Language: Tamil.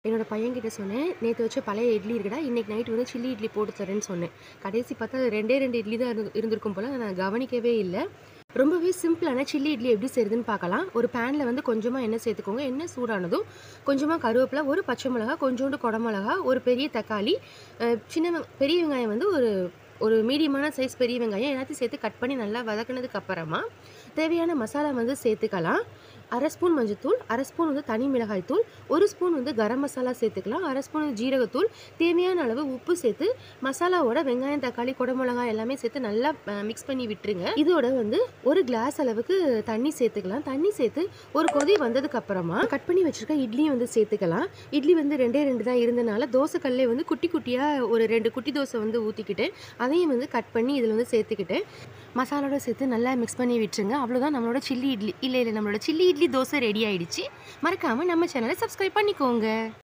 என்னோட பையன்கிட்ட சொன்னேன், "நேத்து வச்ச பழைய இட்லி இருக்குடா, இன்னைக்கு நைட் வந்து சில்லி இட்லி போட்டு தரேன்னு" சொன்னேன். கடைசி பார்த்தா அது 2 இட்லி தான் இருந்திருக்கும் போல. நான் கவனிக்கவே இல்ல. ரொம்பவே சிம்பிளான சில்லி இட்லி எப்படி செய்றதுன்னு பார்க்கலாம். ஒரு பேன்ல வந்து கொஞ்சமா எண்ணெய் சேர்த்துக்கோங்க. எண்ணெய் சூடானதும் கொஞ்சமா கருவேப்பில, ஒரு பச்சை மிளகாய், கொஞ்சோண்டு குடமிளகா, ஒரு பெரிய தக்காளி, பெரிய வெங்காயம் வந்து ஒரு ஒரு மீடியமான சைஸ் பெரிய வெங்காயம் எல்லாத்தையும் சேர்த்து கட் பண்ணி நல்லா வதக்குனதுக்கு அப்புறமா, தேவையான மசாலா வந்து சேர்த்துக்கலாம். 1/2 ஸ்பூன் மஞ்சத்தூள், 1/2 ஸ்பூன் வந்து தனி மிளகாய் தூள், 1 ஸ்பூன் வந்து கரம் மசாலா சேர்த்துக்கலாம், 1/2 ஸ்பூன் ஜீரகத்தூள், தேவையான அளவு உப்பு சேர்த்து மசாலாவோட வெங்காயம், தக்காளி, குடமிளகாய் எல்லாமே சேர்த்து நல்லா மிக்ஸ் பண்ணி விட்டுருங்க. இதோட வந்து 1 கிளாஸ் அளவுக்கு தண்ணி சேர்த்துக்கலாம். தண்ணி சேர்த்து ஒரு கொதி வந்ததுக்கு அப்புறமா கட் பண்ணி வச்சிருக்க இட்லியும் வந்து சேர்த்துக்கலாம். இட்லி வந்து 2 தான் இருந்தனால தோசை கல்லே வந்து குட்டி குட்டியா ஒரு 2 குட்டி தோசை வந்து ஊத்திக்கிட்டு, அதையும் வந்து கட் பண்ணி இதில வந்து சேர்த்துக்கிட்டு, மசாலாவோட சேர்த்து நல்லா மிக்ஸ் பண்ணி விட்டுருங்க. அவ்வளோதான் நம்மளோட சில்லி இட்லி. இல்ல நம்மளோட சில்லி இட்லி தோசை ரெடி ஆயிடுச்சு. மறக்காம நம்ம சேனலை சப்ஸ்கிரைப் பண்ணிக்கோங்க.